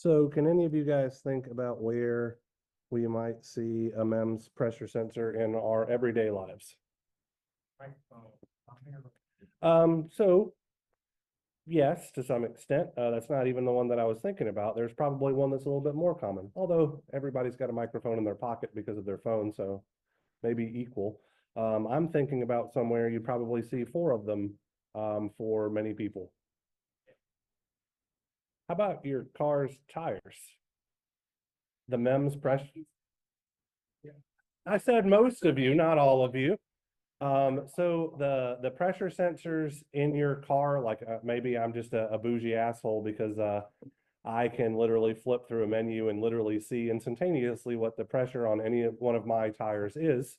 So can any of you guys think about where we might see a MEMS pressure sensor in our everyday lives? So yes, to some extent. That's not even the one that I was thinking about. There's probably one that's a little bit more common, although everybody's got a microphone in their pocket because of their phone, so maybe equal. I'm thinking about somewhere you'd probably see four of them for many people. How about your car's tires? The MEMS pressure. I said most of you, not all of you. So the pressure sensors in your car, like maybe I'm just a bougie asshole because I can literally flip through a menu and literally see instantaneously what the pressure on any one of my tires is.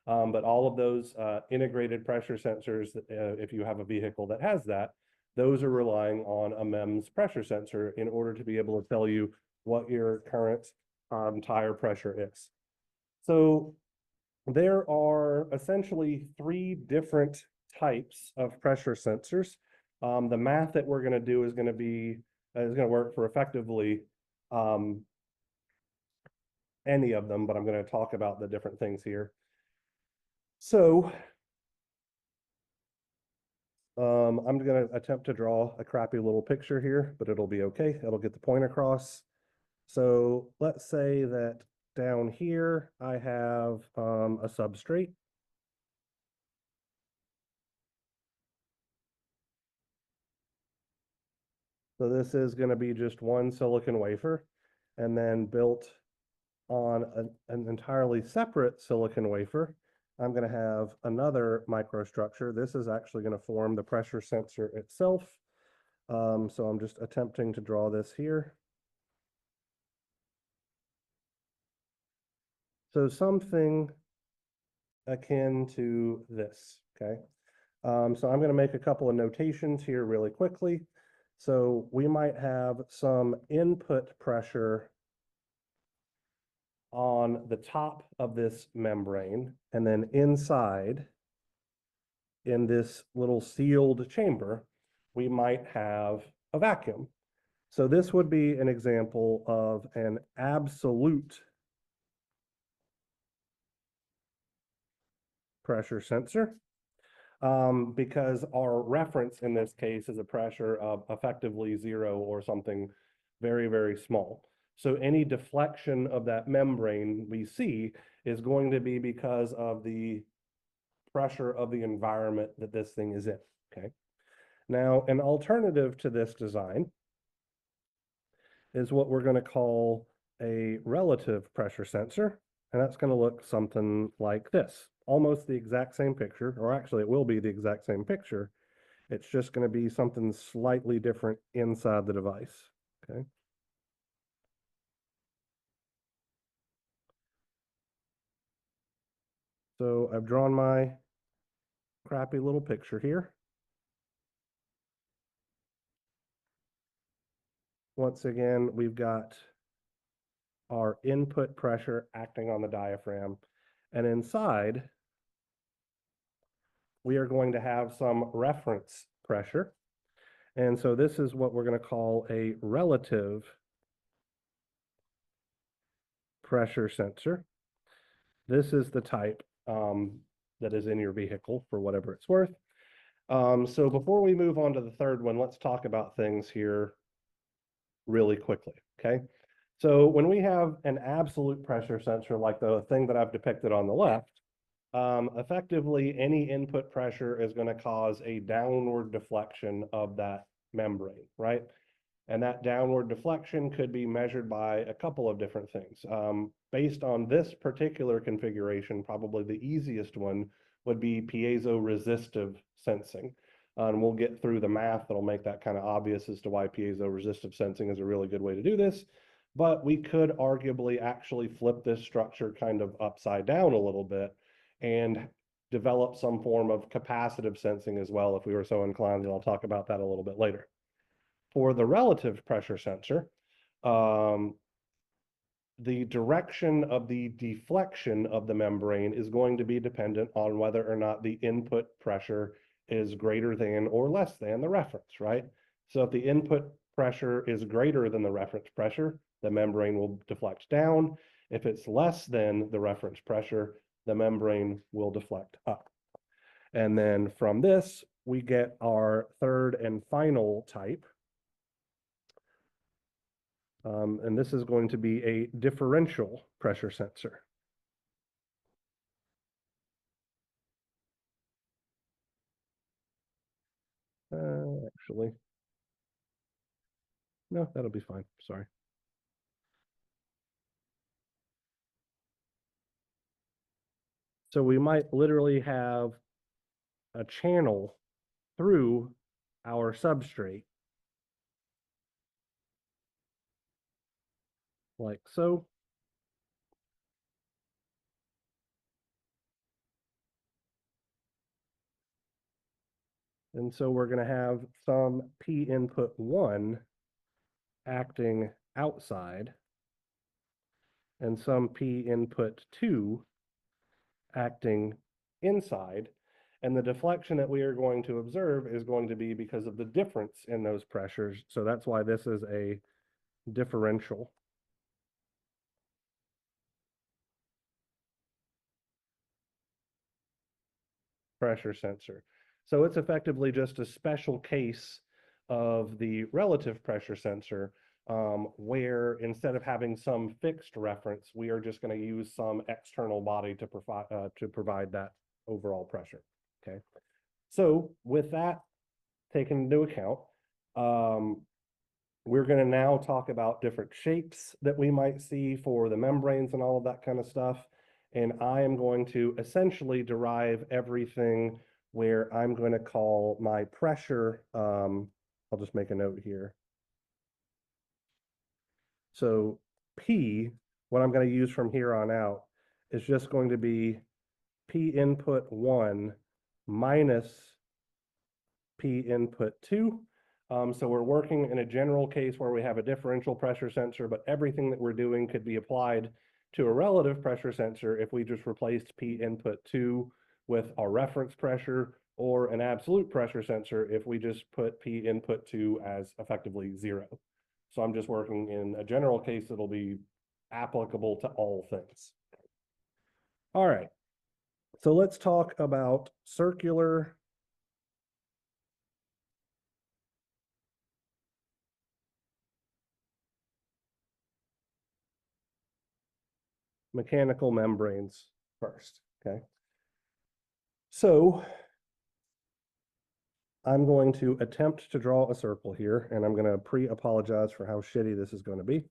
But all of those integrated pressure sensors, if you have a vehicle that has that, those are relying on a MEMS pressure sensor in order to be able to tell you what your current tire pressure is. So there are essentially three different types of pressure sensors. The math that we're going to do is going to work for effectively any of them, but I'm going to talk about the different things here. So I'm going to attempt to draw a crappy little picture here, but it'll be okay. It'll get the point across. So let's say that down here I have a substrate. So this is going to be just one silicon wafer, and then built on an entirely separate silicon wafer, I'm going to have another microstructure. This is actually going to form the pressure sensor itself. So I'm just attempting to draw this here. So something akin to this, okay? So I'm going to make a couple of notations here really quickly. So we might have some input pressure on the top of this membrane, and then inside in this little sealed chamber, we might have a vacuum. So this would be an example of an absolute pressure sensor, because our reference in this case is a pressure of effectively zero or something very, very small. So any deflection of that membrane we see is going to be because of the pressure of the environment that this thing is in, okay? Now, an alternative to this design is what we're going to call a relative pressure sensor, and that's going to look something like this. Almost the exact same picture, or actually it will be the exact same picture. It's just going to be something slightly different inside the device, okay? So I've drawn my crappy little picture here. Once again, we've got our input pressure acting on the diaphragm, and inside we are going to have some reference pressure. And so this is what we're going to call a relative pressure sensor. This is the type that is in your vehicle for whatever it's worth. So before we move on to the third one, let's talk about things here really quickly, okay? So when we have an absolute pressure sensor, like the thing that I've depicted on the left, effectively any input pressure is going to cause a downward deflection of that membrane, right? And that downward deflection could be measured by a couple of different things. Based on this particular configuration, probably the easiest one would be piezo-resistive sensing. And we'll get through the math that'll make that kind of obvious as to why piezo-resistive sensing is a really good way to do this. But we could arguably actually flip this structure kind of upside down a little bit and develop some form of capacitive sensing as well, if we were so inclined, and I'll talk about that a little bit later. For the relative pressure sensor, the direction of the deflection of the membrane is going to be dependent on whether or not the input pressure is greater than or less than the reference, right? So if the input pressure is greater than the reference pressure, the membrane will deflect down. If it's less than the reference pressure, the membrane will deflect up. And then from this, we get our third and final type. And this is going to be a differential pressure sensor. Actually, no, that'll be fine. Sorry. So we might literally have a channel through our substrate, like so. And so we're going to have some P input 1 acting outside and some P input 2 acting inside. And the deflection that we are going to observe is going to be because of the difference in those pressures. So that's why this is a differential pressure sensor. So it's effectively just a special case of the relative pressure sensor, where instead of having some fixed reference, we are just going to use some external body to provide that overall pressure. Okay. So with that taken into account, we're going to now talk about different shapes that we might see for the membranes and all of that kind of stuff. And I am going to essentially derive everything where I'm going to call my pressure. I'll just make a note here. So P, what I'm going to use from here on out, is just going to be P input 1 minus P input 2. So we're working in a general case where we have a differential pressure sensor, but everything that we're doing could be applied to a relative pressure sensor if we just replaced P input 2 with our reference pressure, or an absolute pressure sensor if we just put P input 2 as effectively 0. So I'm just working in a general case that'll be applicable to all things. All right, so let's talk about circular mechanical membranes first, okay? So I'm going to attempt to draw a circle here, and I'm going to pre-apologize for how shitty this is going to be.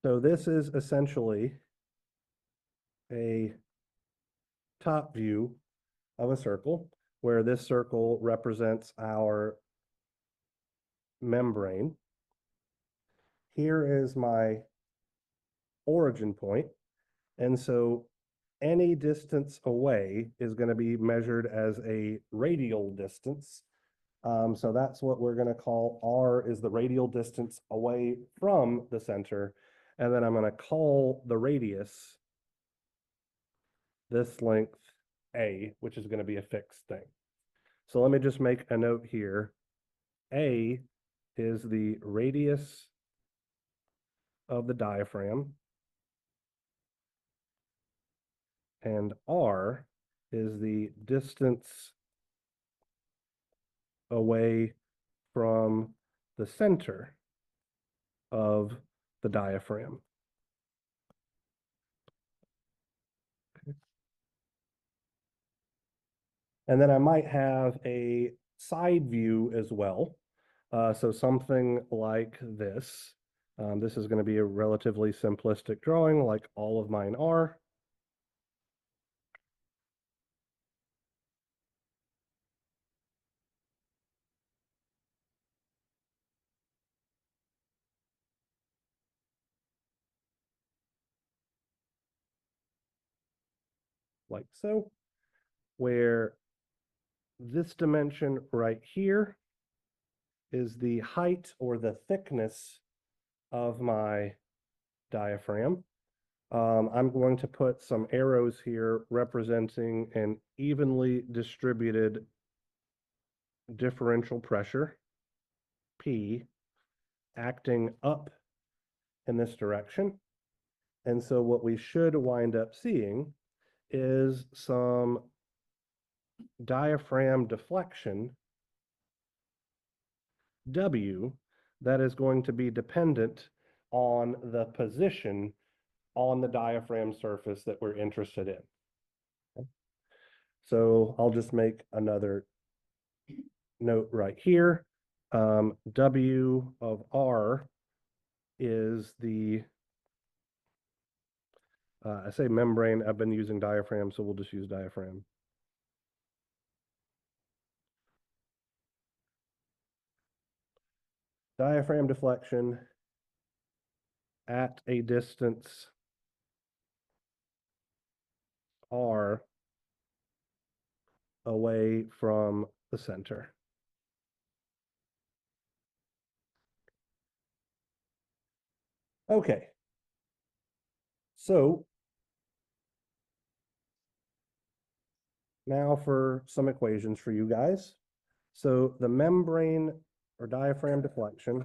So this is essentially a top view of a circle, where this circle represents our membrane. Here is my origin point. And so any distance away is going to be measured as a radial distance. So that's what we're going to call R is the radial distance away from the center. And then I'm going to call the radius this length A, which is going to be a fixed thing. So let me just make a note here. A is the radius of the diaphragm, and R is the distance away from the center of the diaphragm. And then I might have a side view as well. So something like this. This is going to be a relatively simplistic drawing, like all of mine are. Like so, where this dimension right here is the height or the thickness of my diaphragm. I'm going to put some arrows here representing an evenly distributed differential pressure, P, acting up in this direction. And so what we should wind up seeing is some diaphragm deflection, W, that is going to be dependent on the position on the diaphragm surface that we're interested in. Okay. So I'll just make another note right here. W of R is the, I say membrane, I've been using diaphragm, so we'll just use diaphragm. Diaphragm deflection at a distance R away from the center. Okay. So now for some equations for you guys. So the membrane or diaphragm deflection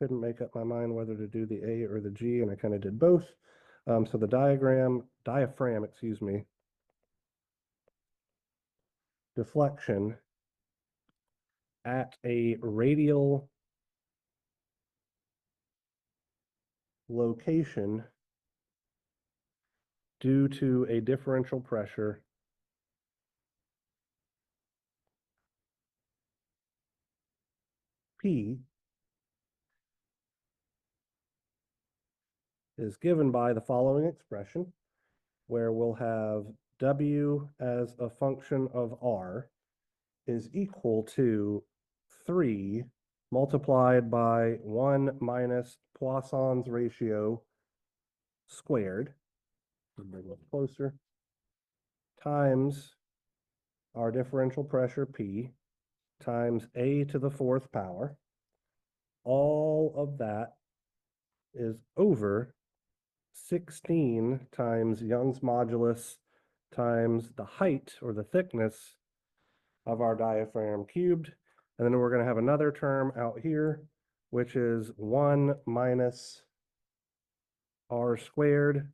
couldn't make up my mind whether to do the A or the G, and I kind of did both. So the diaphragm, excuse me, deflection at a radial location due to a differential pressure P is given by the following expression, where we'll have W as a function of R is equal to 3 multiplied by 1 minus Poisson's ratio squared, bring it closer, times our differential pressure P times A to the 4th power. All of that is over 16 times Young's modulus times the height or the thickness of our diaphragm cubed. And then we're going to have another term out here, which is 1 minus R squared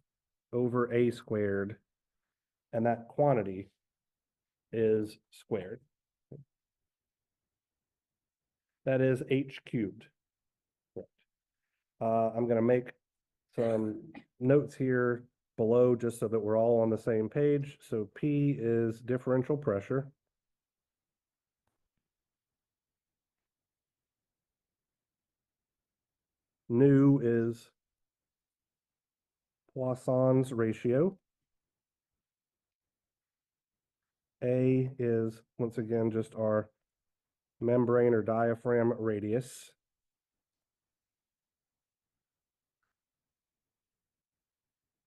over A squared. And that quantity is squared. That is H cubed. I'm going to make some notes here below just so that we're all on the same page. So P is differential pressure. Nu is Poisson's ratio. A is, once again, just our membrane or diaphragm radius.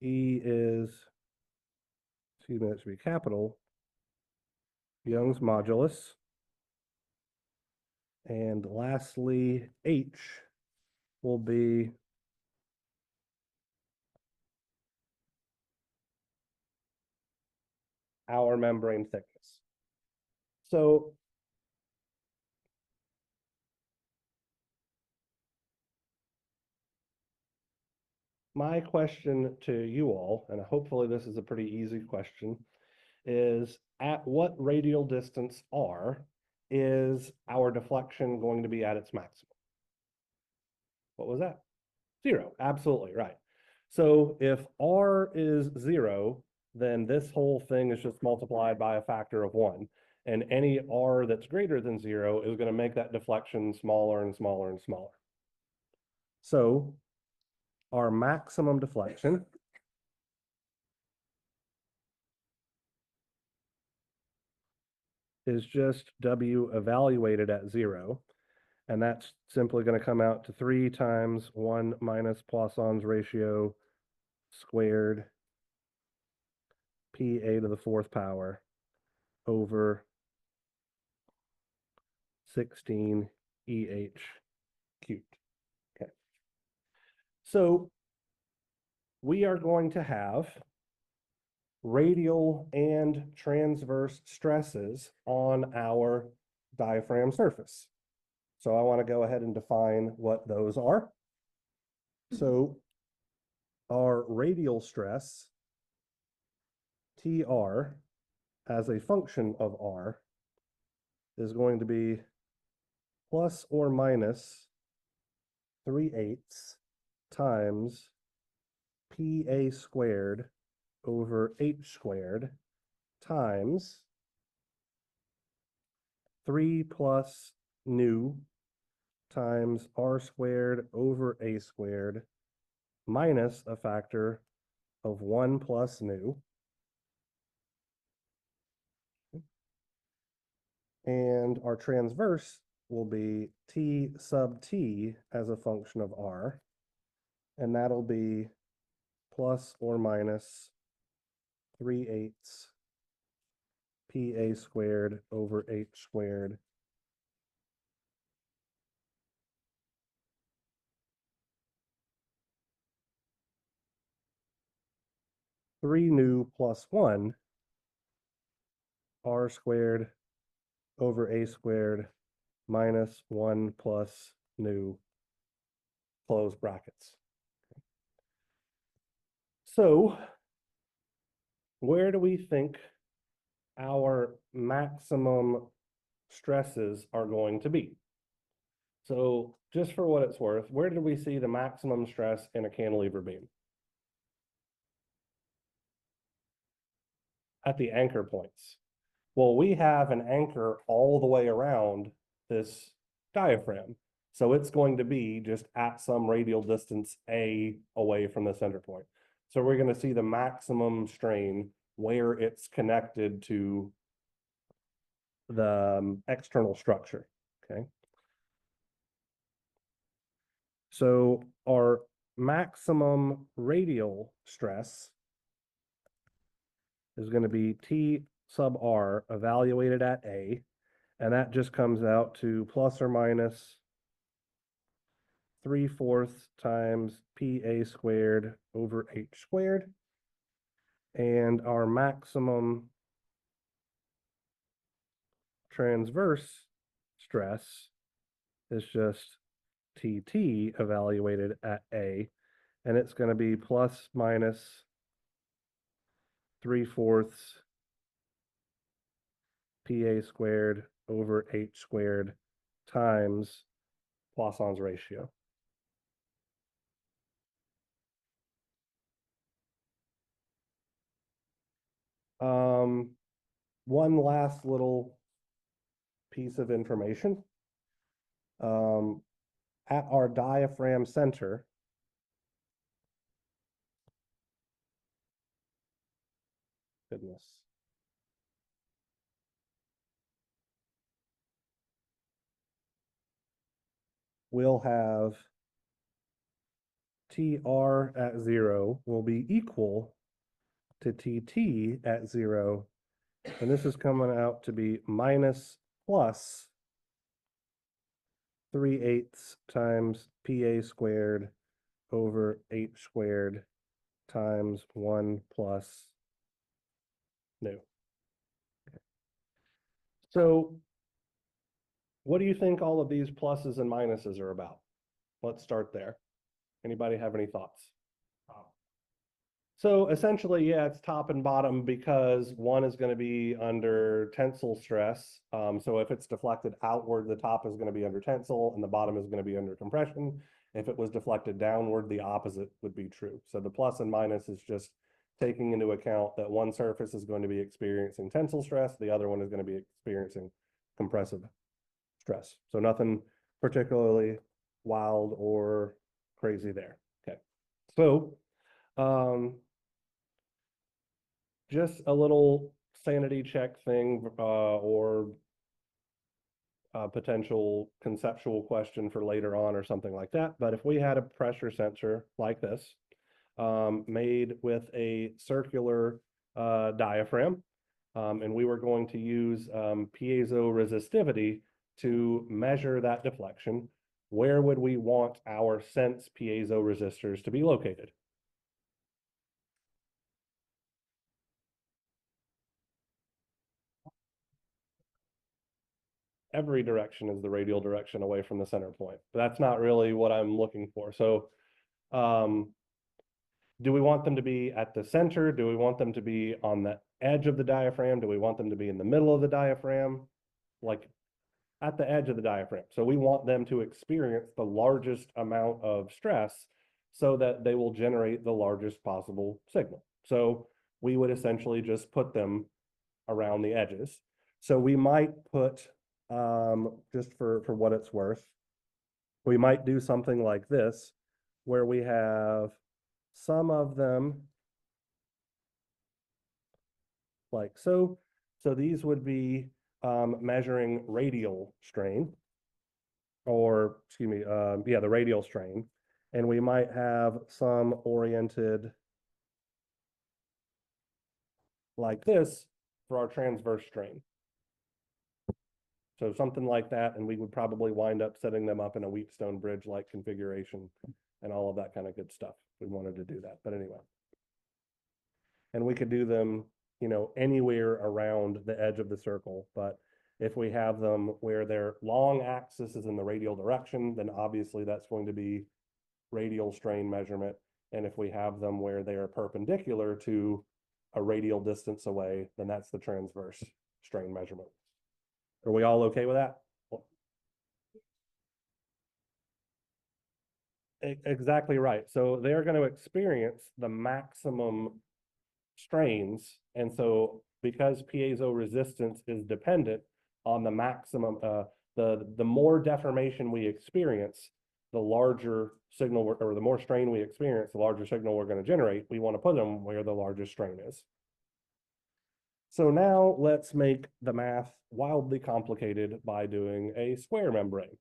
E is, excuse me, that should be capital, Young's modulus. And lastly, H will be our membrane thickness. So my question to you all, and hopefully this is a pretty easy question, is at what radial distance R is our deflection going to be at its maximum? What was that? 0, absolutely right. So if R is 0, then this whole thing is just multiplied by a factor of 1. And any R that's greater than 0 is going to make that deflection smaller and smaller and smaller. So our maximum deflection is just W evaluated at 0. And that's simply going to come out to 3 times 1 minus Poisson's ratio squared PA to the 4th power over 16 EH cubed. Okay. So we are going to have radial and transverse stresses on our diaphragm surface. So I want to go ahead and define what those are. So our radial stress, TR, as a function of R, is going to be plus or minus 3/8 times PA squared over H squared times 3 plus nu times R squared over A squared minus a factor of 1 plus nu. And our transverse will be T sub T as a function of R. And that'll be plus or minus 3/8 PA squared over H squared three nu plus 1 R squared over A squared minus 1 plus nu, close brackets. So where do we think our maximum stresses are going to be? So just for what it's worth, where did we see the maximum stress in a cantilever beam? At the anchor points. Well, we have an anchor all the way around this diaphragm. So it's going to be just at some radial distance A away from the center point. So we're going to see the maximum strain where it's connected to the external structure, okay? So our maximum radial stress is going to be T sub R evaluated at A, and that just comes out to plus or minus 3/4 times PA squared over H squared. And our maximum transverse stress is just TT evaluated at A, and it's going to be plus minus 3/4 PA squared over H squared times Poisson's ratio. One last little piece of information. At our diaphragm center, goodness. We'll have TR at 0 will be equal to TT at 0. And this is coming out to be minus plus 3/8 times PA squared over H squared times 1 plus nu. Okay. So what do you think all of these pluses and minuses are about? Let's start there. Anybody have any thoughts? So essentially, yeah, it's top and bottom because one is going to be under tensile stress. So if it's deflected outward, the top is going to be under tensile and the bottom is going to be under compression. If it was deflected downward, the opposite would be true. So the plus and minus is just taking into account that one surface is going to be experiencing tensile stress, the other one is going to be experiencing compressive stress. So nothing particularly wild or crazy there. Okay. So just a little sanity check thing or a potential conceptual question for later on or something like that. But if we had a pressure sensor like this, made with a circular diaphragm, and we were going to use piezo resistivity to measure that deflection. Where would we want our sense piezo resistors to be located? Every direction is the radial direction away from the center point. But that's not really what I'm looking for. So do we want them to be at the center? Do we want them to be on the edge of the diaphragm? Do we want them to be in the middle of the diaphragm? Like at the edge of the diaphragm. So we want them to experience the largest amount of stress so that they will generate the largest possible signal. So we would essentially just put them around the edges. So we might put, just for what it's worth, we might do something like this, where we have some of them like so. So these would be measuring radial strain, or excuse me, yeah, the radial strain. And we might have some oriented like this for our transverse strain. So something like that, and we would probably wind up setting them up in a Wheatstone bridge-like configuration and all of that kind of good stuff. We wanted to do that, but anyway. And we could do them, you know, anywhere around the edge of the circle, but if we have them where their long axis is in the radial direction, then obviously that's going to be radial strain measurement. And if we have them where they are perpendicular to a radial distance away, then that's the transverse strain measurement. Are we all okay with that? Exactly right. So they're going to experience the maximum strains. And so because piezo resistance is dependent on the maximum, the more deformation we experience, the larger signal, or the more strain we experience, the larger signal we're going to generate. We want to put them where the largest strain is. So now let's make the math wildly complicated by doing a square membrane.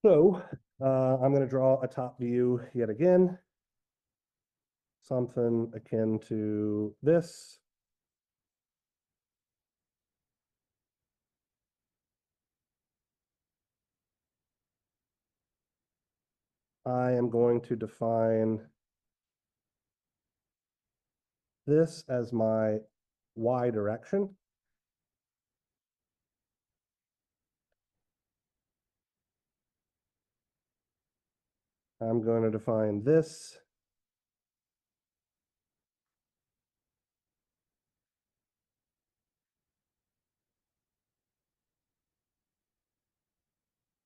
So I'm going to draw a top view yet again, something akin to this. I am going to define this as my y direction. I'm going to define this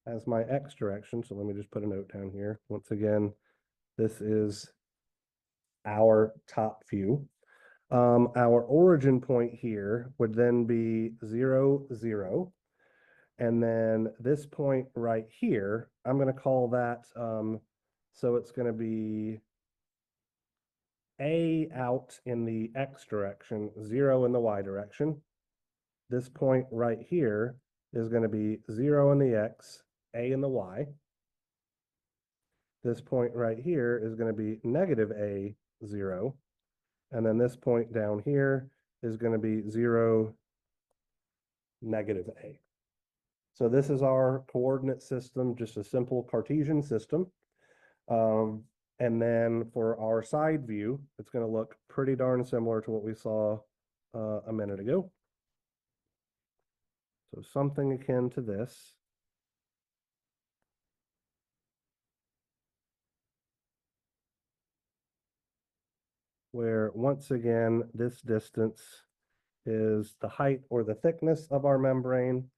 as my x direction. So let me just put a note down here. Once again, this is our top view. Our origin point here would then be 0, 0. And then this point right here, I'm going to call that, so it's going to be A out in the x direction, 0 in the y direction. This point right here is going to be 0 in the x, A in the y. This point right here is going to be negative A, 0. And then this point down here is going to be 0, negative A. So this is our coordinate system, just a simple Cartesian system. And then for our side view, it's going to look pretty darn similar to what we saw a minute ago. So something akin to this. Where once again, this distance is the height or the thickness of our membrane.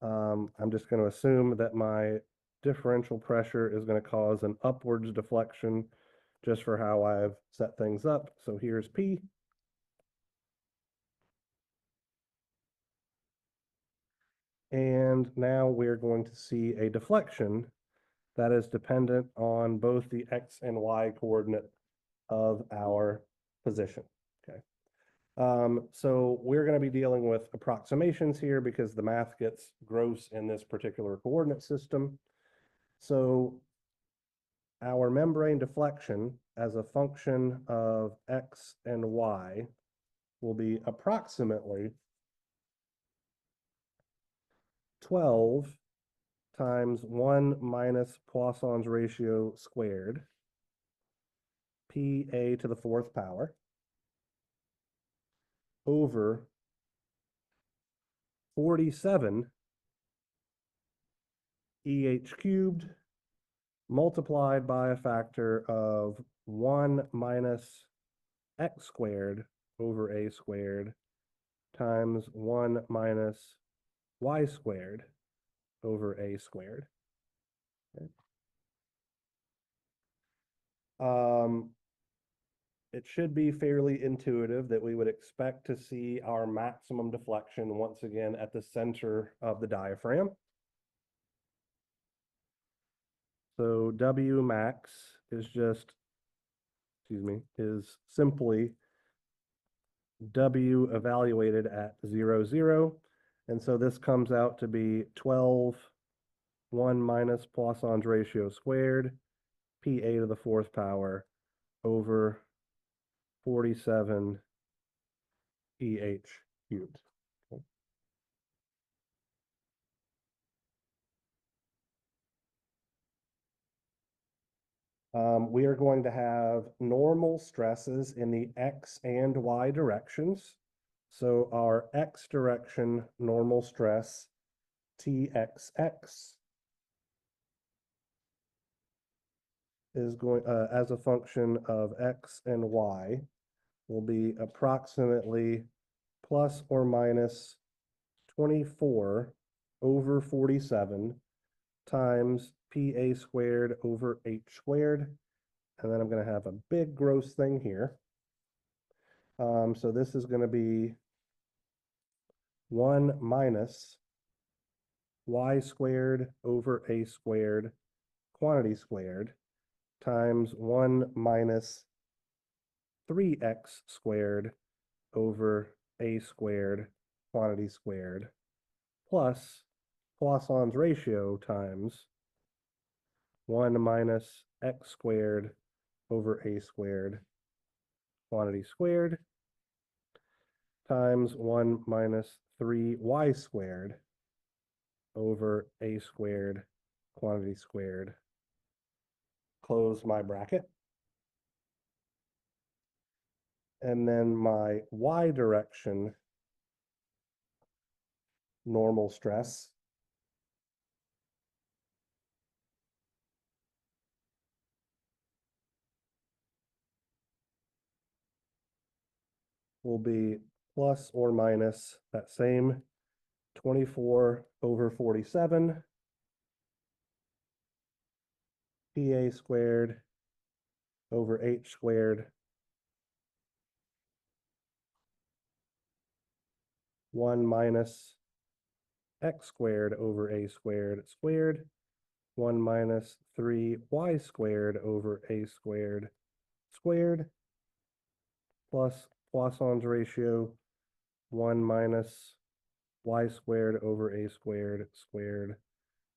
I'm just going to assume that my differential pressure is going to cause an upwards deflection just for how I've set things up. So here's P. And now we're going to see a deflection that is dependent on both the X and Y coordinate of our position, okay? So we're going to be dealing with approximations here because the math gets gross in this particular coordinate system. So our membrane deflection as a function of x and y will be approximately 12 times 1 minus Poisson's ratio squared, PA to the fourth power, over 47 EH cubed multiplied by a factor of 1 minus x squared over a squared times 1 minus y squared over a squared. Okay. It should be fairly intuitive that we would expect to see our maximum deflection once again at the center of the diaphragm. So W max is just, is simply W evaluated at 0, 0. And so this comes out to be 12, 1 minus Poisson's ratio squared, PA to the fourth power over 47 EH cubed. Okay. We are going to have normal stresses in the X and Y directions. So our X direction normal stress, TXX, is going, as a function of X and Y, will be approximately plus or minus 24 over 47 times PA squared over H squared. And then I'm going to have a big gross thing here. So this is going to be 1 minus y squared over a squared quantity squared times 1 minus 3x squared over a squared quantity squared plus Poisson's ratio times 1 minus x squared over a squared quantity squared times 1 minus 3y squared over a squared quantity squared. Close my bracket. And then my y direction normal stress will be plus or minus that same 24 over 47 PA squared over H squared 1 minus x squared over a squared squared 1 minus 3y squared over a squared squared plus Poisson's ratio 1 minus y squared over a squared squared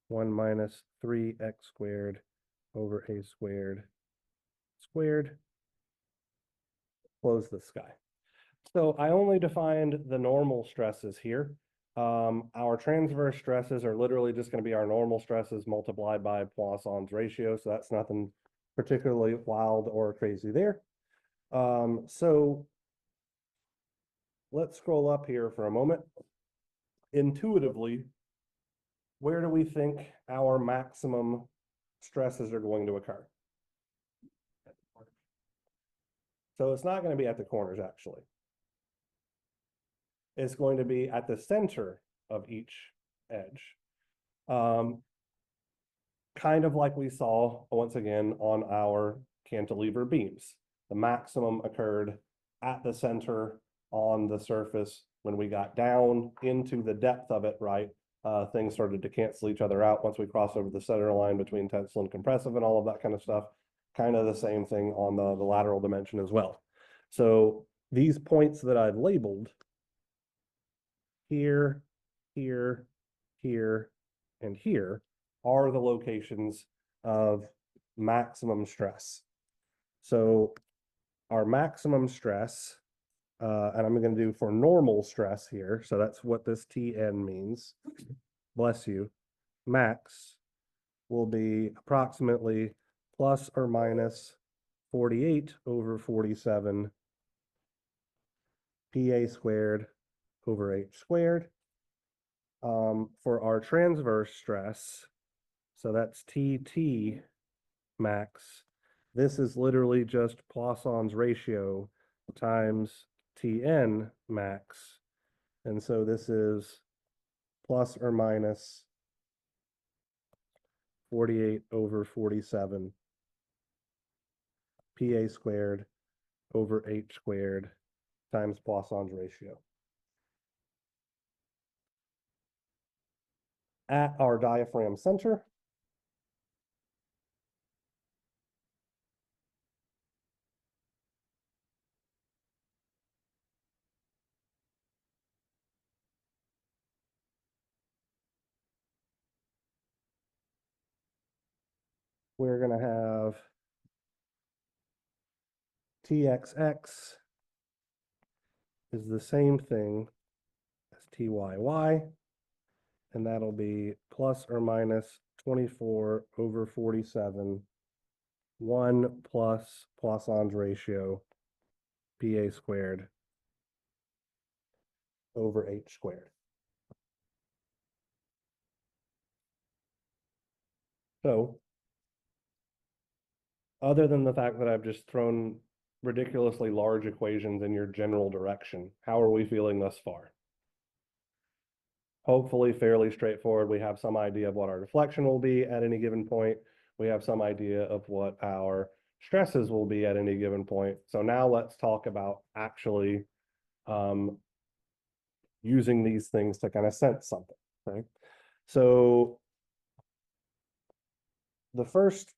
1 minus 3x squared over a squared squared. Close the sky. So I only defined the normal stresses here. Our transverse stresses are literally just going to be our normal stresses multiplied by Poisson's ratio. So that's nothing particularly wild or crazy there. So let's scroll up here for a moment. Intuitively, where do we think our maximum stresses are going to occur? So it's not going to be at the corners, actually. It's going to be at the center of each edge. Kind of like we saw, once again, on our cantilever beams. The maximum occurred at the center on the surface. When we got down into the depth of it, right, things started to cancel each other out once we crossed over the center line between tensile and compressive and all of that kind of stuff. kind of the same thing on the lateral dimension as well. So these points that I've labeled here, here, here, and here are the locations of maximum stress. So our maximum stress, and I'm going to do for normal stress here. So that's what this TN means. Bless you. Max will be approximately plus or minus 48 over 47 PA squared over H squared. For our transverse stress, so that's TT max, this is literally just Poisson's ratio times Tn max. And so this is plus or minus 48 over 47 PA squared over H squared times Poisson's ratio. At our diaphragm center, we're going to have TXX is the same thing as TYY, and that'll be plus or minus 24 over 47, 1 plus Poisson's ratio, PA squared over H squared. So, other than the fact that I've just thrown ridiculously large equations in your general direction, how are we feeling thus far? Hopefully fairly straightforward. We have some idea of what our deflection will be at any given point. We have some idea of what our stresses will be at any given point. So now let's talk about actually using these things to kind of sense something, right? So the first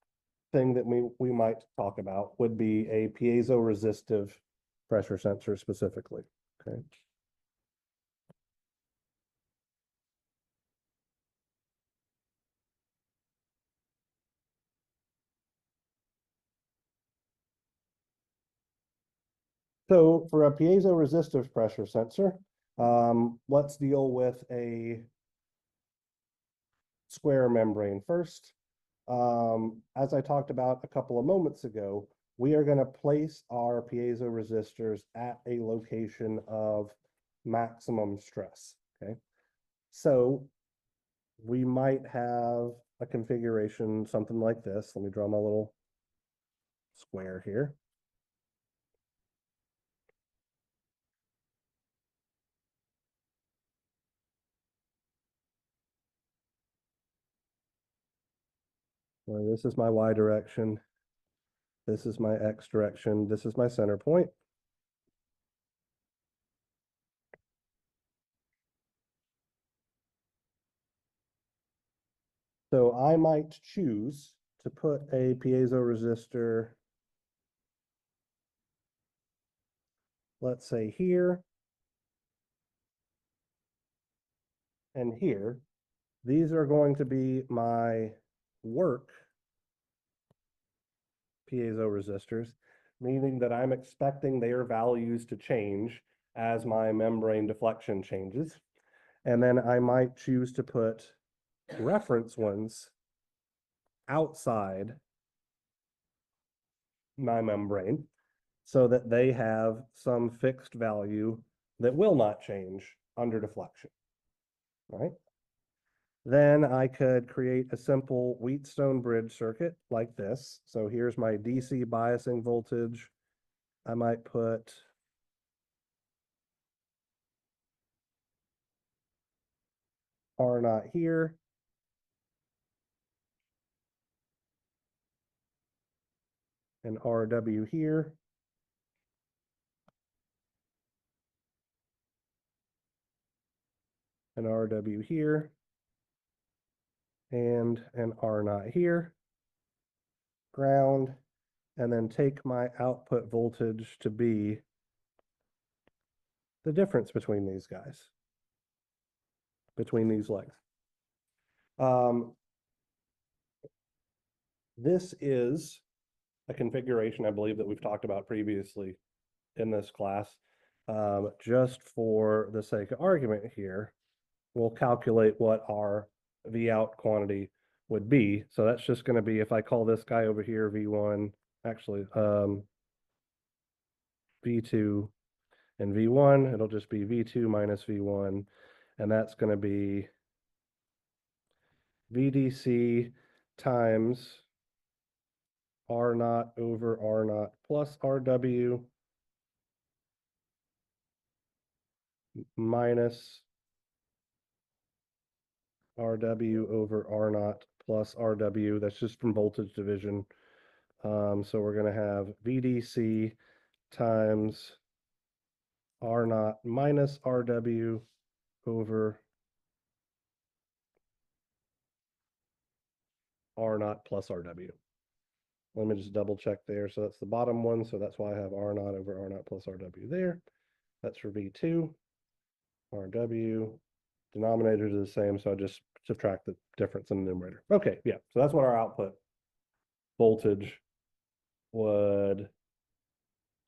thing that we might talk about would be a piezo-resistive pressure sensor specifically, okay? So for a piezo-resistive pressure sensor, let's deal with a square membrane first. As I talked about a couple of moments ago, we are going to place our piezo resistors at a location of maximum stress, okay? So we might have a configuration, something like this. Let me draw my little square here. Well, this is my Y direction. This is my X direction. This is my center point. So I might choose to put a piezo resistor, let's say here and here. These are going to be my work piezo resistors, meaning that I'm expecting their values to change as my membrane deflection changes. And then I might choose to put reference ones outside my membrane so that they have some fixed value that will not change under deflection, right? Then I could create a simple Wheatstone bridge circuit like this. So here's my DC biasing voltage. I might put R naught here. And RW here. And RW here. And an R naught here. Ground. and then take my output voltage to be the difference between these guys, between these legs. This is a configuration I believe that we've talked about previously in this class. Just for the sake of argument here, we'll calculate what our V out quantity would be. So that's just going to be, if I call this guy over here V1, actually V2 and V1, it'll just be V2 minus V1, and that's going to be VDC times R naught over R naught plus RW minus RW over R naught plus RW. That's just from voltage division. So we're going to have VDC times R naught minus RW over R naught plus RW. Let me just double check there. So that's the bottom one. So that's why I have R naught over R naught plus RW there. That's for V2. RW. Denominators are the same, so I just subtract the difference in the numerator. Okay, yeah. So that's what our output voltage would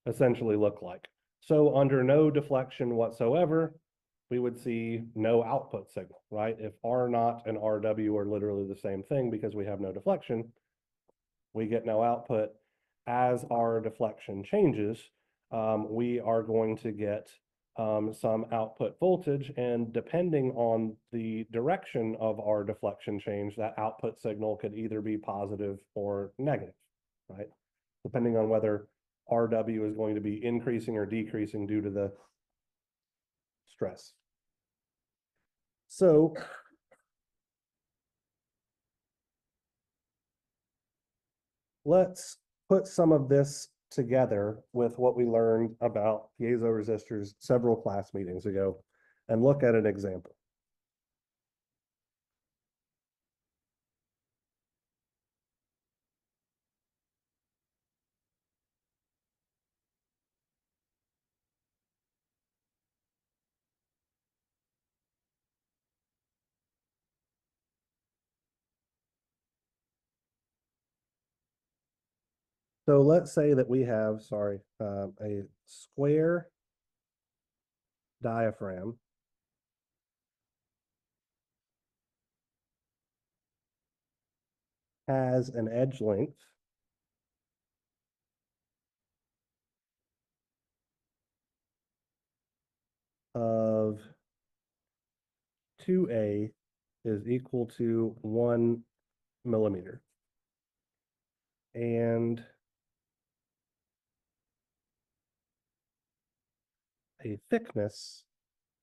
essentially look like. So under no deflection whatsoever, we would see no output signal, right? If R naught and RW are literally the same thing because we have no deflection, we get no output. As our deflection changes, we are going to get some output voltage, and depending on the direction of our deflection change, that output signal could either be positive or negative, right? Depending on whether RW is going to be increasing or decreasing due to the stress. So let's put some of this together with what we learned about piezo resistors several class meetings ago and look at an example. So let's say that we have, a square diaphragm has an edge length of 2A is equal to 1 millimeter. And a thickness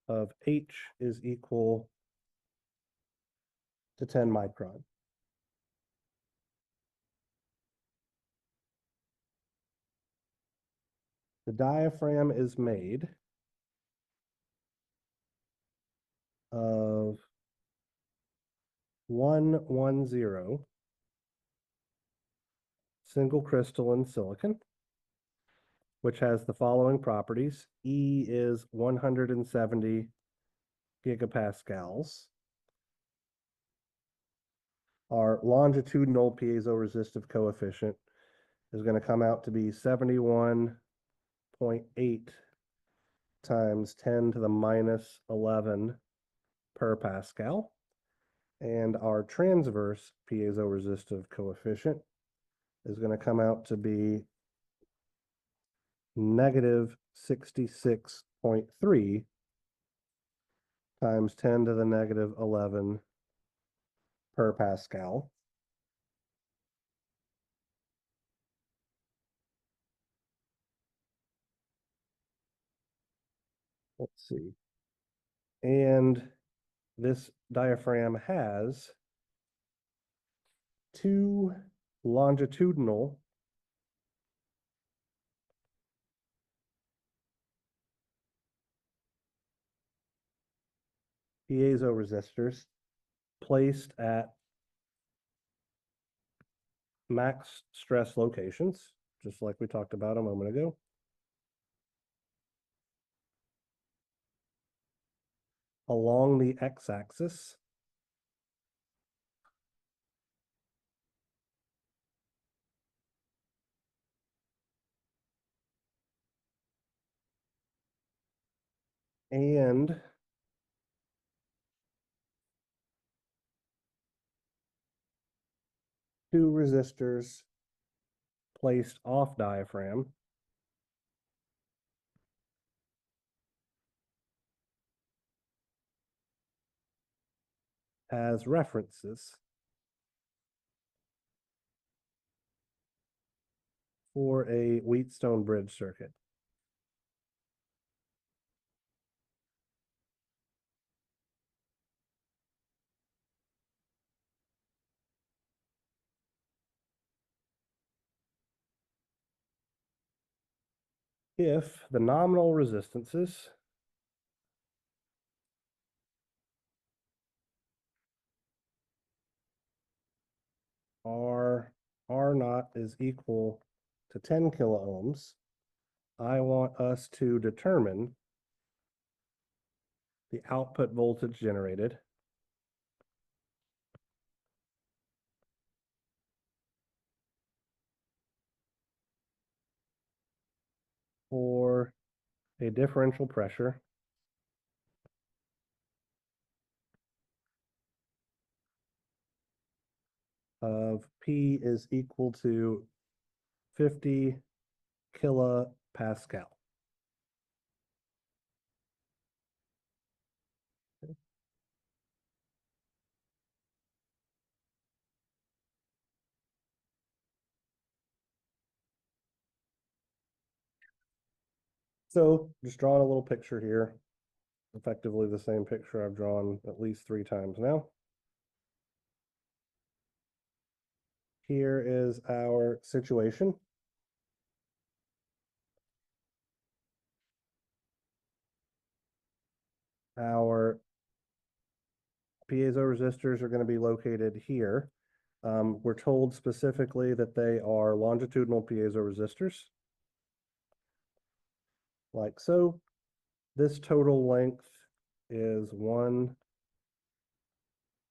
of H is equal to 10 micron. The diaphragm is made of 110 single crystalline silicon, which has the following properties. E is 170 gigapascals. Our longitudinal piezoresistive coefficient is going to come out to be 71.8 times 10 to the minus 11 per Pascal. And our transverse piezoresistive coefficient is going to come out to be negative 66.3 times 10 to the negative 11 per Pascal. Let's see. And this diaphragm has two longitudinal piezoresistors placed at max stress locations, just like we talked about a moment ago. Along the x-axis, and two resistors placed off diaphragm as references for a Wheatstone bridge circuit. If the nominal resistances are R naught is equal to 10 kiloohms, I want us to determine the output voltage generated for a differential pressure of P is equal to 50 kilopascal. So just drawing a little picture here, effectively the same picture I've drawn at least 3 times now. Here is our situation. Our piezo resistors are going to be located here. We're told specifically that they are longitudinal piezo resistors, like so. This total length is 1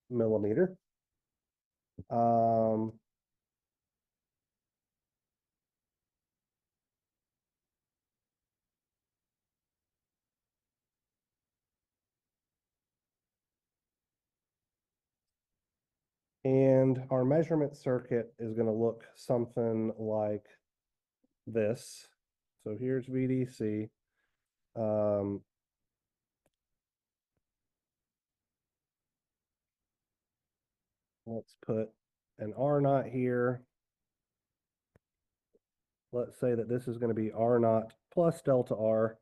millimeter. And our measurement circuit is going to look something like this. So here's VDC. Let's put an R naught here. Let's say that this is going to be R naught plus delta R.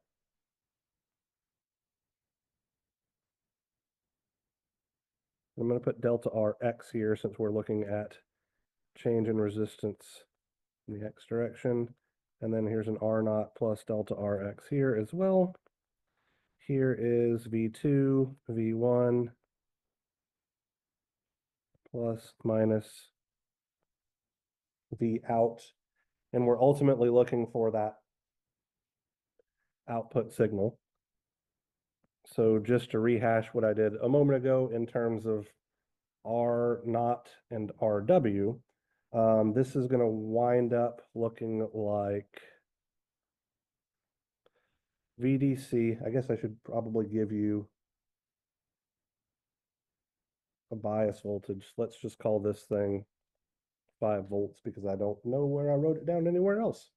I'm going to put delta Rx here since we're looking at change in resistance in the X direction. And then here's an R naught plus delta Rx here as well. Here is V2, V1 plus minus V out. And we're ultimately looking for that output signal. So just to rehash what I did a moment ago in terms of R naught and RW, this is going to wind up looking like VDC. I guess I should probably give you a bias voltage. Let's just call this thing 5 volts because I don't know where I wrote it down anywhere else.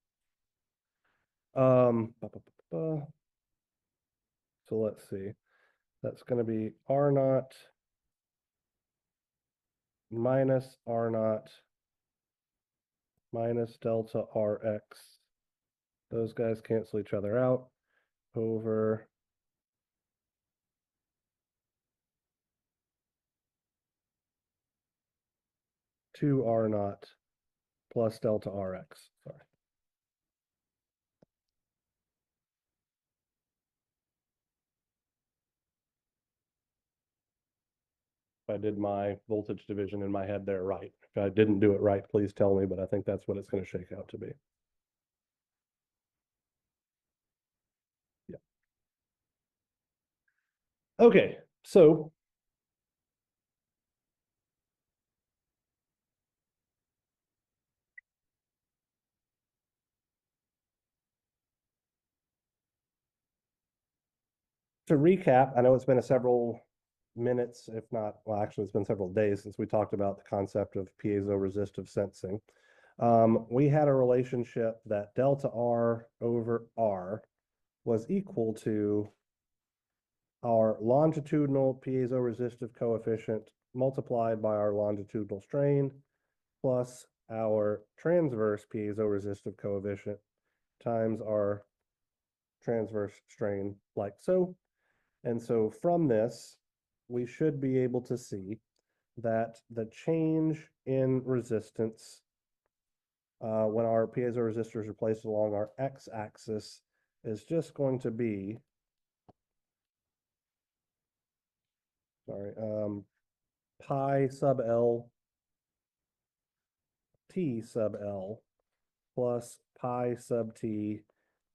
So let's see. That's going to be R naught minus R naught minus delta Rx. Those guys cancel each other out over two R naught plus delta Rx. Sorry. If I did my voltage division in my head there right. If I didn't do it right, please tell me, but I think that's what it's going to shake out to be. Okay, so to recap, I know it's been several minutes, if not, well, actually, it's been several days since we talked about the concept of piezo-resistive sensing. We had a relationship that delta R over R was equal to our longitudinal piezo-resistive coefficient multiplied by our longitudinal strain plus our transverse piezo-resistive coefficient times our transverse strain, like so. And so from this, we should be able to see that the change in resistance when our piezo resistors are placed along our x-axis is just going to be, sorry, pi sub L T sub L plus pi sub T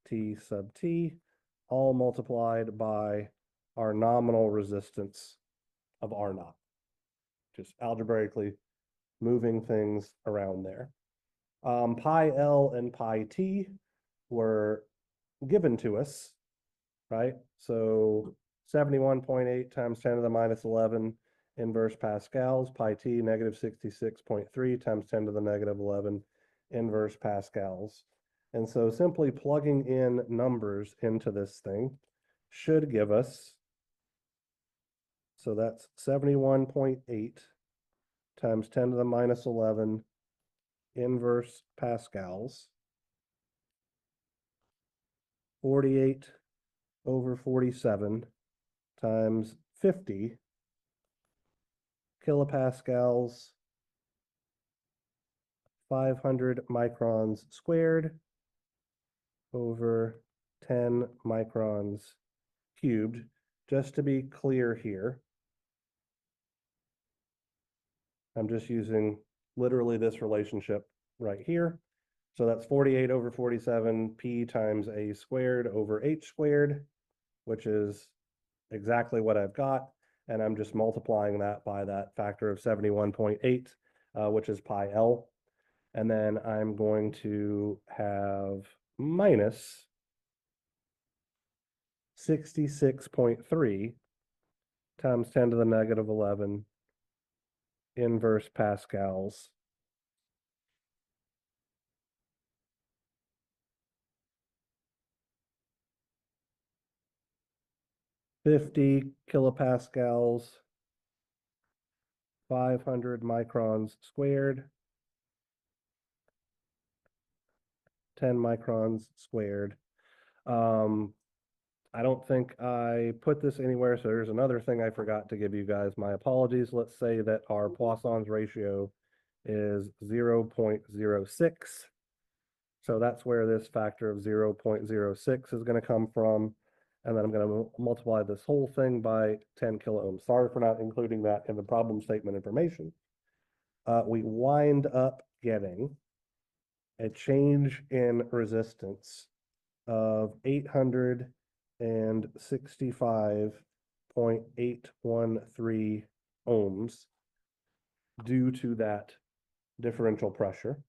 T sub T, all multiplied by our nominal resistance of R naught, just algebraically moving things around there. Pi L and pi T were given to us, right? So 71.8 times 10 to the minus 11 inverse pascals, pi T negative 66.3 times 10 to the negative 11 inverse pascals. And so simply plugging in numbers into this thing should give us, so that's 71.8 times 10 to the minus 11 inverse pascals, 48 over 47 times 50 kilopascals, 500 microns squared over 10 microns cubed. Just to be clear here, I'm just using literally this relationship right here. So that's 48 over 47 p times a squared over h squared, which is exactly what I've got. And I'm just multiplying that by that factor of 71.8, which is pi L. And then I'm going to have minus 66.3 times 10 to the negative 11 inverse pascals, 50 kilopascals, 500 microns squared, 10 microns squared. I don't think I put this anywhere, so there's another thing I forgot to give you guys. My apologies. Let's say that our Poisson's ratio is 0.06. So that's where this factor of 0.06 is going to come from. And then I'm going to multiply this whole thing by 10 kilo ohms. Sorry for not including that in the problem statement information. We wind up getting a change in resistance of 865.813 ohms due to that differential pressure.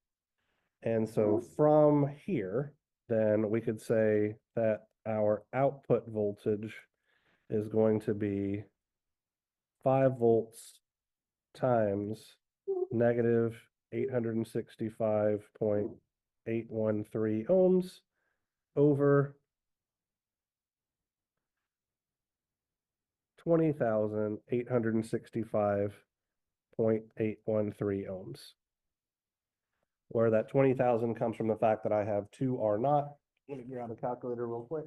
And so from here, then we could say that our output voltage is going to be 5 volts times negative 865.813 ohms over 20,865.813 ohms, where that 20,000 comes from the fact that I have two R naught. Let me grab a calculator real quick.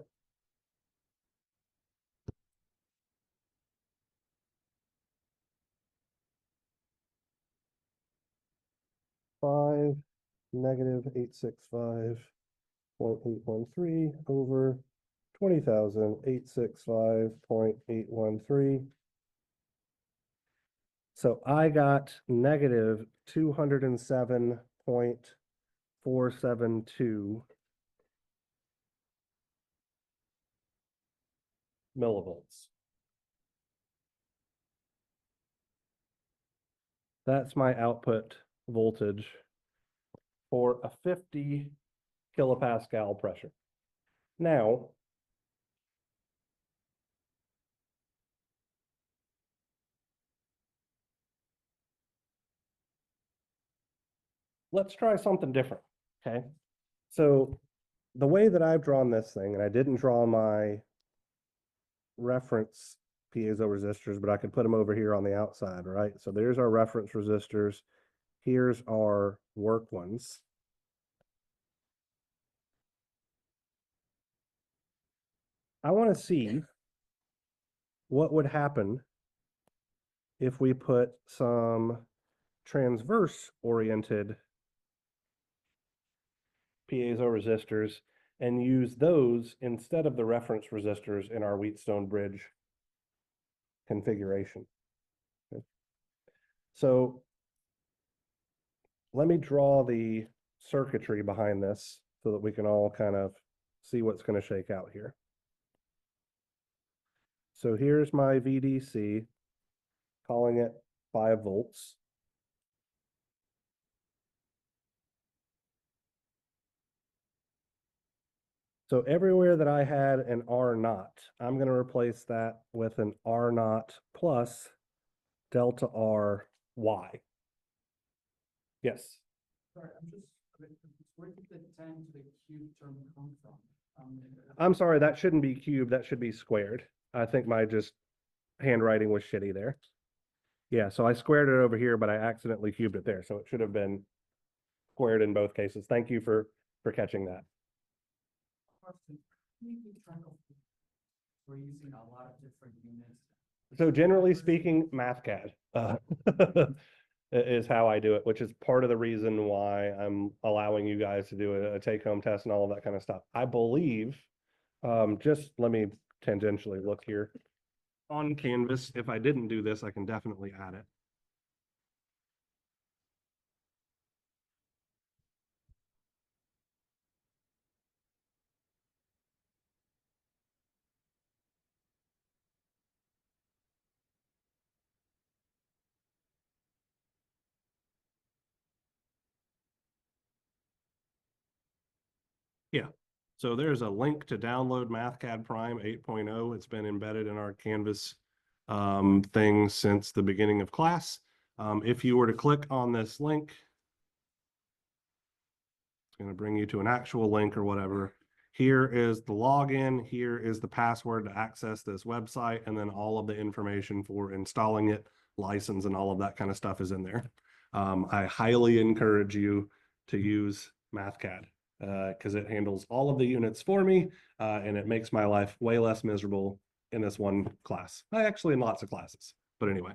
5 negative 865.813 over 20,865.813. So I got negative 207.472 millivolts. That's my output voltage for a 50 kilopascal pressure. Now, let's try something different, okay? So the way that I've drawn this thing, and I didn't draw my reference piezo resistors, but I could put them over here on the outside, right? So there's our reference resistors. Here's our work ones. I want to see what would happen if we put some transverse oriented piezo resistors and use those instead of the reference resistors in our Wheatstone bridge configuration. Okay. So let me draw the circuitry behind this so that we can all kind of see what's going to shake out here. So here's my VDC, calling it 5 volts. So everywhere that I had an R naught, I'm going to replace that with an R naught plus delta R Y. Yes. Sorry, I'm just a bit confused. Where did the 10 to the cube term come from? I'm sorry, that shouldn't be cubed, that should be squared. I think my just handwriting was shitty there. Yeah, so I squared it over here, but I accidentally cubed it there, so it should have been squared in both cases. Thank you for catching that. Question. Can you keep track of? We're using a lot of different units. So generally speaking, MathCAD is how I do it, which is part of the reason why I'm allowing you guys to do a take-home test and all of that kind of stuff. I believe, just let me tangentially look here. On Canvas, if I didn't do this, I can definitely add it. Yeah, so there's a link to download MathCAD Prime 8.0. It's been embedded in our Canvas thing since the beginning of class. If you were to click on this link, it's going to bring you to an actual link or whatever. Here is the login. Here is the password to access this website. And then all of the information for installing it, license, and all of that kind of stuff is in there. I highly encourage you to use MathCAD because it handles all of the units for me and it makes my life way less miserable in this one class. Actually, in lots of classes. But anyway,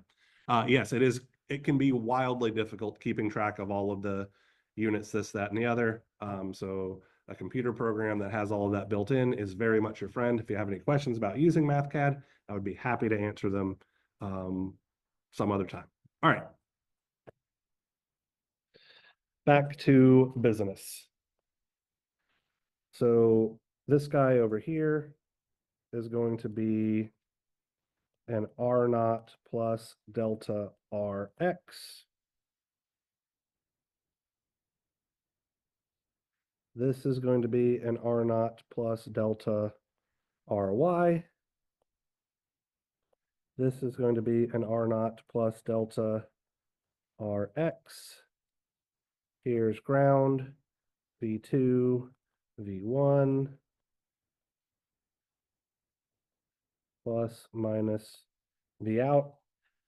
yes, it is. It can be wildly difficult keeping track of all of the units, this, that, and the other. So a computer program that has all of that built in is very much your friend. If you have any questions about using MathCAD, I would be happy to answer them some other time. All right. Back to business. So this guy over here is going to be an R naught plus delta RX. This is going to be an R naught plus delta RY. This is going to be an R naught plus delta RX. Here's ground, V2, V1, plus minus V out.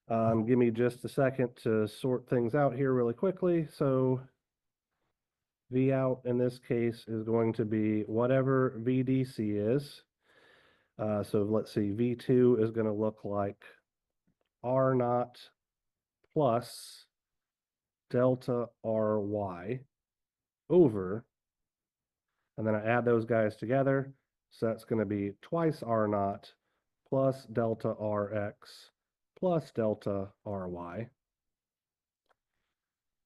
Give me just a second to sort things out here really quickly. So V out in this case is going to be whatever VDC is. So let's see, V2 is going to look like R naught plus delta RY over, and then I add those guys together. So that's going to be twice R naught plus delta RX plus delta RY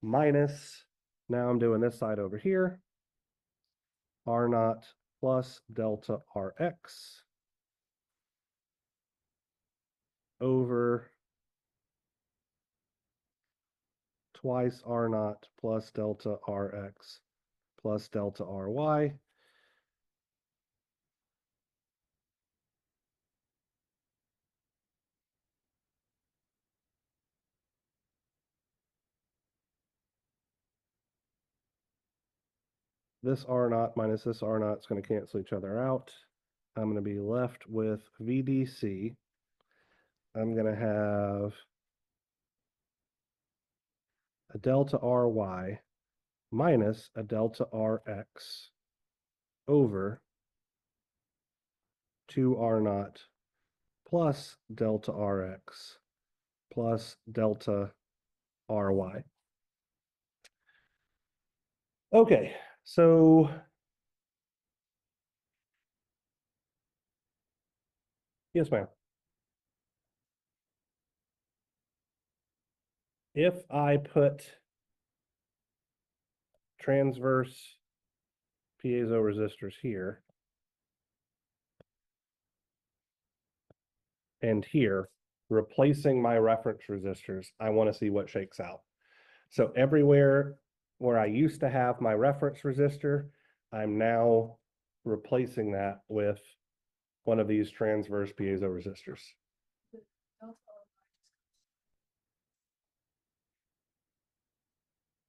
minus, now I'm doing this side over here, R naught plus delta RX over twice R naught plus delta Rx plus delta Ry. This R naught minus this R naught is going to cancel each other out. I'm going to be left with VDC. I'm going to have a delta Ry minus a delta Rx over 2R naught plus delta Rx plus delta Ry. Okay, so yes, ma'am. If I put transverse piezo resistors here and here, replacing my reference resistors, I want to see what shakes out. So everywhere where I used to have my reference resistor, I'm now replacing that with one of these transverse piezo resistors.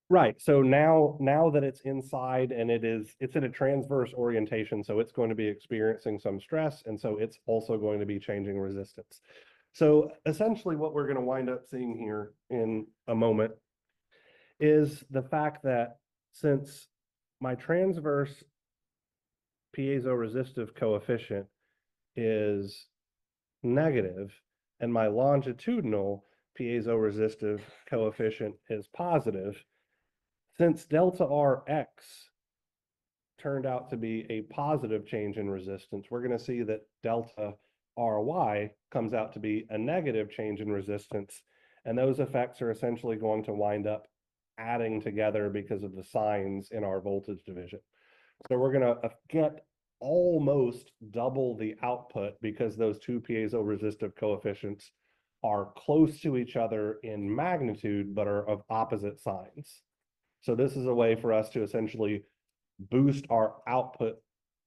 Right. So now that it's inside and it's in a transverse orientation, so it's going to be experiencing some stress, and so it's also going to be changing resistance. So essentially what we're going to wind up seeing here in a moment is the fact that since my transverse piezoresistive coefficient is negative and my longitudinal piezoresistive coefficient is positive, since delta Rx turned out to be a positive change in resistance, we're going to see that delta Ry comes out to be a negative change in resistance. And those effects are essentially going to wind up adding together because of the signs in our voltage division. So we're going to get almost double the output because those two piezoresistive coefficients are close to each other in magnitude, but are of opposite signs. So this is a way for us to essentially boost our output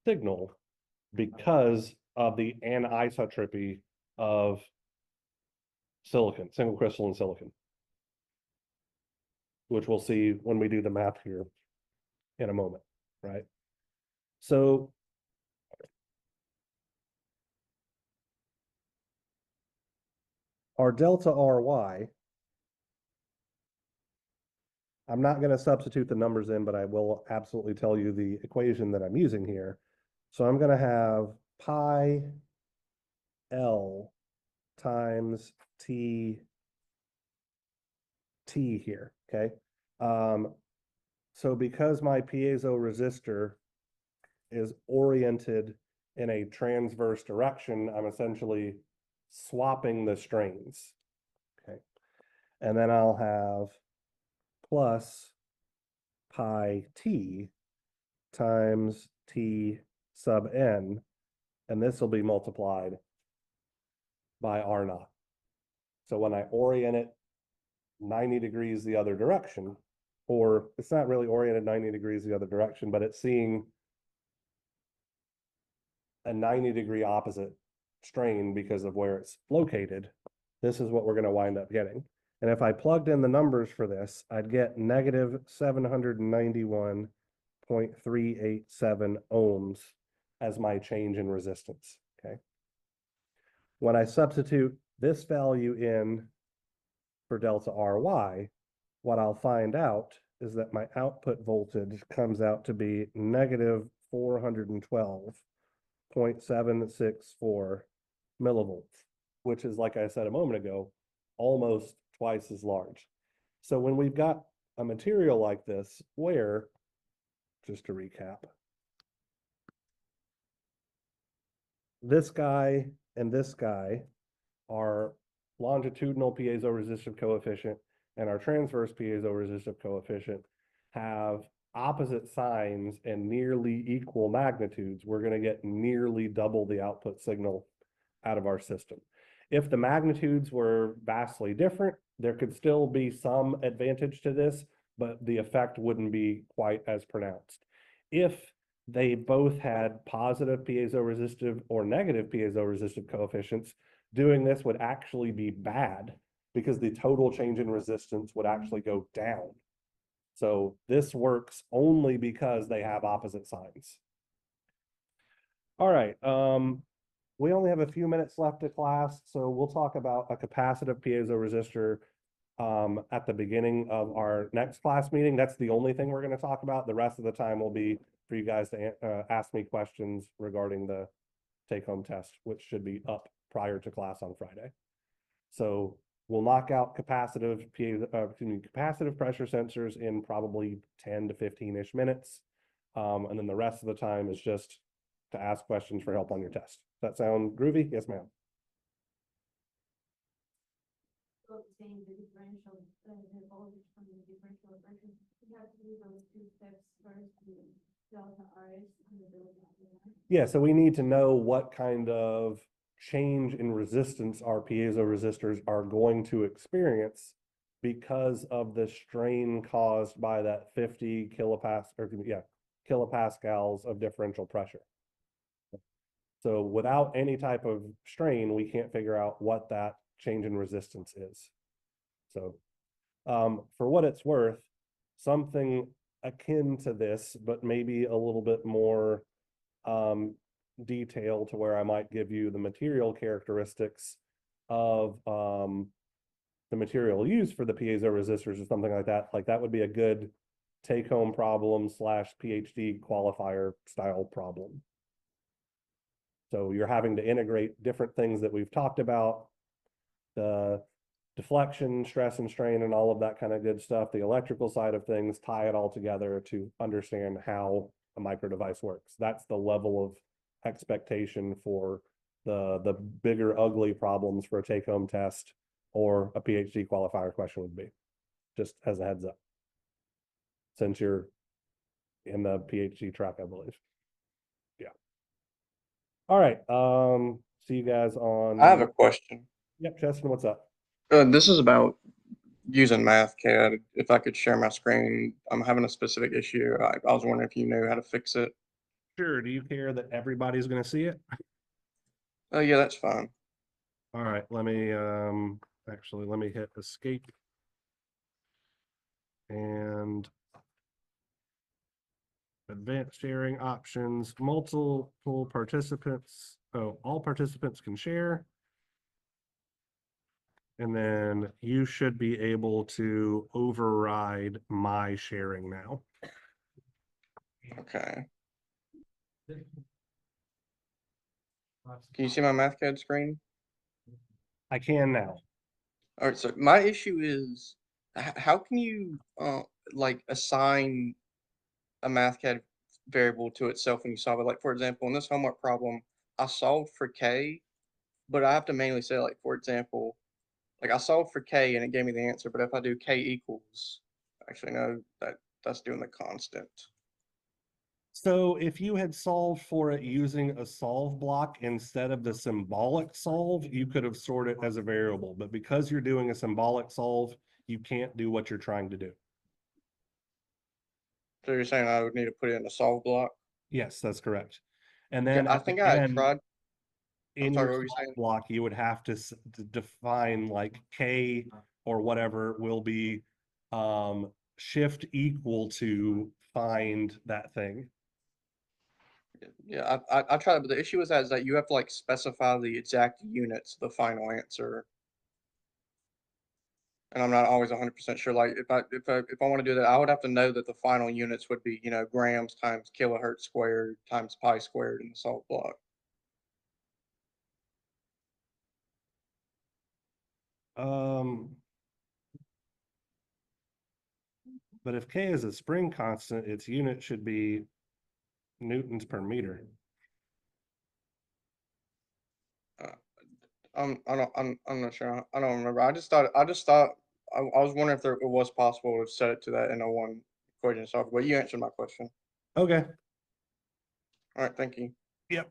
signal because of the anisotropy of silicon, single crystalline silicon, which we'll see when we do the math here in a moment, right? So our delta Ry, I'm not going to substitute the numbers in, but I will absolutely tell you the equation that I'm using here. So I'm going to have pi L times T here, okay? So because my piezo resistor is oriented in a transverse direction, I'm essentially swapping the strains, okay? And then I'll have plus pi T times T sub n, and this will be multiplied by R naught. So when I orient it 90 degrees the other direction, or it's not really oriented 90 degrees the other direction, but it's seeing a 90-degree opposite strain because of where it's located, this is what we're going to wind up getting. And if I plugged in the numbers for this, I'd get negative 791.387 ohms as my change in resistance, okay? When I substitute this value in for delta Ry, what I'll find out is that my output voltage comes out to be negative 412.764 millivolts, which is, like I said a moment ago, almost twice as large. So when we've got a material like this, where, just to recap, this guy and this guy are longitudinal piezoresistive coefficient and our transverse piezoresistive coefficient have opposite signs and nearly equal magnitudes, we're going to get nearly double the output signal out of our system. If the magnitudes were vastly different, there could still be some advantage to this, but the effect wouldn't be quite as pronounced. If they both had positive piezoresistive or negative piezoresistive coefficients, doing this would actually be bad because the total change in resistance would actually go down. So this works only because they have opposite signs. All right, we only have a few minutes left of class, so we'll talk about a capacitive piezoresistor at the beginning of our next class meeting. That's the only thing we're going to talk about. The rest of the time will be for you guys to ask me questions regarding the take-home test, which should be up prior to class on Friday. So we'll knock out capacitive capacitive pressure sensors in probably 10 to 15-ish minutes. And then the rest of the time is just to ask questions for help on your test. Does that sound groovy? Yes, ma'am. Obtain the differential, the voltage from the differential pressure, you have to do those two steps first, the delta RS and the delta RS. Yeah, so we need to know what kind of change in resistance our piezoresistors are going to experience because of the strain caused by that 50 kilopascals of differential pressure. So without any type of strain, we can't figure out what that change in resistance is. So for what it's worth, something akin to this, but maybe a little bit more detail to where I might give you the material characteristics of the material used for the piezo resistors or something like that. Like that would be a good take-home problem / PhD qualifier style problem. So you're having to integrate different things that we've talked about, the deflection, stress and strain, and all of that kind of good stuff, the electrical side of things, tie it all together to understand how a micro device works. That's the level of expectation for the bigger, ugly problems for a take-home test or a PhD qualifier question would be, just as a heads up, since you're in the PhD track, I believe. Yeah. All right. See you guys on. I have a question. Yep, Justin, what's up? This is about using MathCAD. If I could share my screen, I'm having a specific issue. I was wondering if you knew how to fix it. Sure. Do you care that everybody's going to see it? Oh, yeah, that's fine. All right. Let me actually let me hit escape and advanced sharing options, multiple participants. Oh, all participants can share. And then you should be able to override my sharing now. Okay. Can you see my MathCAD screen? I can now. All right, so my issue is how can you like assign a MathCAD variable to itself when you solve it? Like, for example, in this homework problem, I solved for K, but I have to manually say, like, for example, like I solved for K and it gave me the answer, but if I do K equals, actually no, that's doing the constant. So if you had solved for it using a solve block instead of the symbolic solve, you could have stored it as a variable. But because you're doing a symbolic solve, you can't do what you're trying to do. So you're saying I would need to put it in a solve block? Yes, that's correct. And then I at the think I had end, tried. I'm in sorry, your what were you solve saying? block, you would have to define like K or whatever will be shift equal to find that thing. Yeah, I tried, but the issue is that you have to like specify the exact units, the final answer. And I'm not always 100% sure. Like if I want to do that, I would have to know that the final units would be, you know, grams times kilohertz squared times pi squared in the solve block. But if K is a spring constant, its unit should be newtons per meter. I'm not sure. I don't remember. I just thought I was wondering if it was possible to set it to that in a one equation solver, but you answered my question. Okay. All right, thank you. Yep.